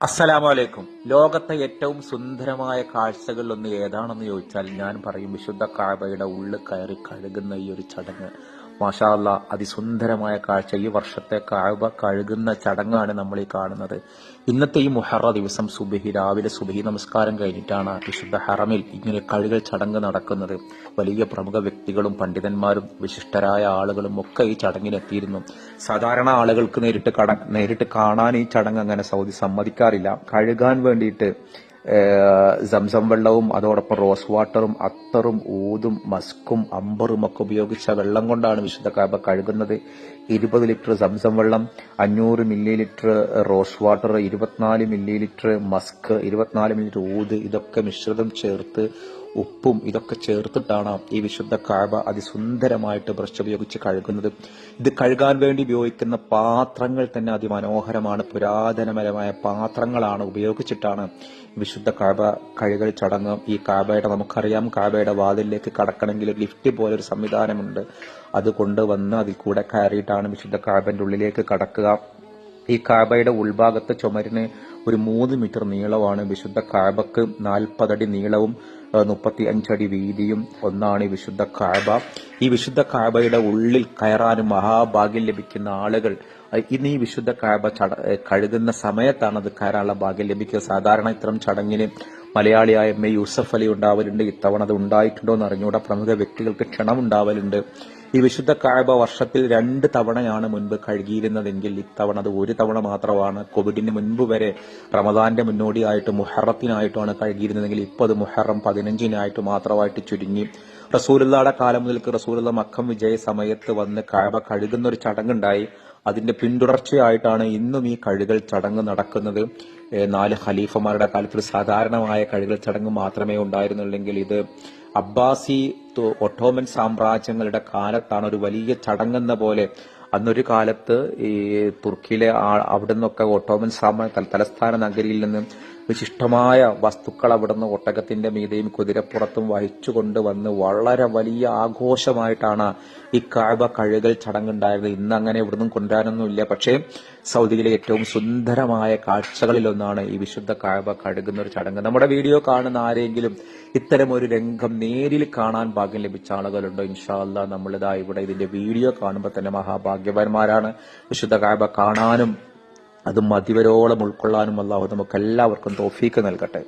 അസ്സലാമലൈക്കും. ലോകത്തെ ഏറ്റവും സുന്ദരമായ കാഴ്ചകളിലൊന്ന് ഏതാണെന്ന് ചോദിച്ചാൽ ഞാൻ പറയും വിശുദ്ധ കഅബയുടെ ഉള്ളിൽ കയറി കഴുകുന്ന ഈ ഒരു ചടങ്ങ്. മാഷാ അല്ലാ, അതിസുന്ദരമായ കാഴ്ച. ഈ വർഷത്തെ കഅബ കഴുകുന്ന ചടങ്ങാണ് നമ്മൾ ഈ കാണുന്നത്. ഇന്നത്തെ ഈ മുഹറ ദിവസം രാവിലെ സുബഹി നമസ്കാരം കഴിഞ്ഞിട്ടാണ് വിശുദ്ധ ഹറമിൽ ഇങ്ങനെ കഴുകൽ ചടങ്ങ് നടക്കുന്നത്. വലിയ പ്രമുഖ വ്യക്തികളും പണ്ഡിതന്മാരും വിശിഷ്ടരായ ആളുകളും ഒക്കെ ഈ ചടങ്ങിനെത്തിയിരുന്നു. സാധാരണ ആളുകൾക്ക് നേരിട്ട് കാണാൻ ഈ ചടങ്ങ് അങ്ങനെ സൗദി സമ്മതിക്കാറില്ല. കഴുകാൻ വേണ്ടിയിട്ട് സംസം വെള്ളവും അതോടൊപ്പം റോസ് വാട്ടറും അത്തറും ഊതും മസ്കും അമ്പറും ഒക്കെ ഉപയോഗിച്ച വെള്ളം കൊണ്ടാണ് വിശുദ്ധ കഅബ കഴുകുന്നത്. 20 ലിറ്റർ സംസം വെള്ളം, 500 milli litre rose water, 24 milli litre musk, 24 milli litre ഊത്, ഇതൊക്കെ മിശ്രിതം ചേർത്ത് ഉപ്പും ഇതൊക്കെ ചേർത്തിട്ടാണ് ഈ വിശുദ്ധ കഅബ അതിസുന്ദരമായിട്ട് ബ്രഷ് ഉപയോഗിച്ച് കഴുകുന്നത്. ഇത് കഴുകാൻ വേണ്ടി ഉപയോഗിക്കുന്ന പാത്രങ്ങൾ തന്നെ അതിമനോഹരമാണ്. പുരാതനപരമായ പാത്രങ്ങളാണ് ഉപയോഗിച്ചിട്ടാണ് വിശുദ്ധ കഅബ കഴുകൽ ചടങ്ങ്. ഈ കഅബയുടെ നമുക്കറിയാം, കഅബയുടെ വാതിലിലേക്ക് കടക്കണമെങ്കിൽ ലിഫ്റ്റ് പോലെ ഒരു സംവിധാനമുണ്ട്. അത് കൊണ്ടുവന്ന് അതിൽ കൂടെ കയറിയിട്ടാണ് വിശുദ്ധ കഅബന്റെ ഉള്ളിലേക്ക് കടക്കുക. ഈ കഅബയുടെ ഉൾഭാഗത്ത് ചുമരിന് ഒരു 3 മീറ്റർ നീളമാണ്. വിശുദ്ധ കഅബക്ക് 40 അടി നീളവും 35 അടി വീതിയും ഒന്നാണ് ഈ വിശുദ്ധ കഅബ. ഈ വിശുദ്ധ കഅബയുടെ ഉള്ളിൽ കയറാനും മഹാഭാഗ്യം ലഭിക്കുന്ന ആളുകൾ ഇന്ന് ഈ വിശുദ്ധ കഅബ കഴുകുന്ന സമയത്താണ് അത് കയറാനുള്ള ഭാഗ്യം ലഭിക്കുക. സാധാരണ ഇത്തരം ചടങ്ങിന് മലയാളിയായ എം എ യൂസഫ് അലി ഉണ്ടാവലുണ്ട്. ഇത്തവണ അത് ഉണ്ടായിട്ടുണ്ടോ എന്ന് അറിഞ്ഞൂടെ. പ്രമുഖ വ്യക്തികൾക്ക് ക്ഷണം ഉണ്ടാവലുണ്ട്. ഈ വിശുദ്ധ കഅബ വർഷത്തിൽ 2 തവണയാണ് മുൻപ് കഴുകിയിരുന്നതെങ്കിൽ ഇത്തവണ അത് 1 തവണ മാത്രമാണ്. കോവിഡിന് മുൻപ് വരെ റമദാന്റെ മുന്നോടിയായിട്ട് മുഹറത്തിനായിട്ടാണ് കഴുകിയിരുന്നതെങ്കിൽ ഇപ്പോൾ അത് മുഹറം 15-നായിട്ട് മാത്രമായിട്ട് ചുരുങ്ങി. റസൂലുള്ളാഹിയുടെ കാലം മുതൽക്ക് റസൂലുള്ള മക്കം വിജയ സമയത്ത് വന്ന് കഅബ കഴുകുന്ന ഒരു ചടങ്ങുണ്ടായി. അതിന്റെ പിന്തുടർച്ചയായിട്ടാണ് ഇന്നും ഈ കഴുകൽ ചടങ്ങ് നടക്കുന്നത്. 4 ഖലീഫമാരുടെ കാലത്ത് ഒരു സാധാരണമായ കഴുകൽ ചടങ്ങ് മാത്രമേ ഉണ്ടായിരുന്നുള്ളെങ്കിൽ ഇത് അബ്ബാസി ഒട്ടോമൻ സാമ്രാജ്യങ്ങളുടെ കാലത്താണ് ഒരു വലിയ ചടങ്ങെന്ന പോലെ. അന്നൊരു കാലത്ത് ഈ തുർക്കിയിലെ അവിടെ നിന്നൊക്കെ ഒട്ടോമൻ തലസ്ഥാന നഗരിയിൽ നിന്ന് വിശിഷ്ടമായ വസ്തുക്കൾ അവിടുന്ന് ഒട്ടകത്തിന്റെ മീതെയും കുതിരപ്പുറത്തും വഹിച്ചു കൊണ്ടുവന്ന് വളരെ വലിയ ആഘോഷമായിട്ടാണ് ഈ കഅബ കഴുകൽ ചടങ്ങുണ്ടായത്. ഇന്ന് അങ്ങനെ ഇവിടുന്ന് കൊണ്ടുവരാനൊന്നുമില്ല. പക്ഷേ സൗദിയിലെ ഏറ്റവും സുന്ദരമായ കാഴ്ചകളിലൊന്നാണ് ഈ വിശുദ്ധ കഅബ കഴുകുന്ന ഒരു ചടങ്ങ്. നമ്മുടെ വീഡിയോ കാണുന്ന ആരെങ്കിലും ഇത്തരം ഒരു രംഗം നേരിൽ കാണാൻ ഭാഗ്യം ലഭിച്ച ആളുകളുണ്ടോ? ഇൻഷാ അല്ലാഹ് നമ്മളിതാ ഇവിടെ ഇതിന്റെ വീഡിയോ കാണുമ്പോൾ തന്നെ മഹാഭാഗ്യവാന്മാരാണ്. വിശുദ്ധ കഅബ കാണാനും അത് മതിവരോളം ഉൾക്കൊള്ളാനും അല്ലാഹു നമുക്ക് എല്ലാവർക്കും തൗഫീക്ക് നൽകട്ടെ.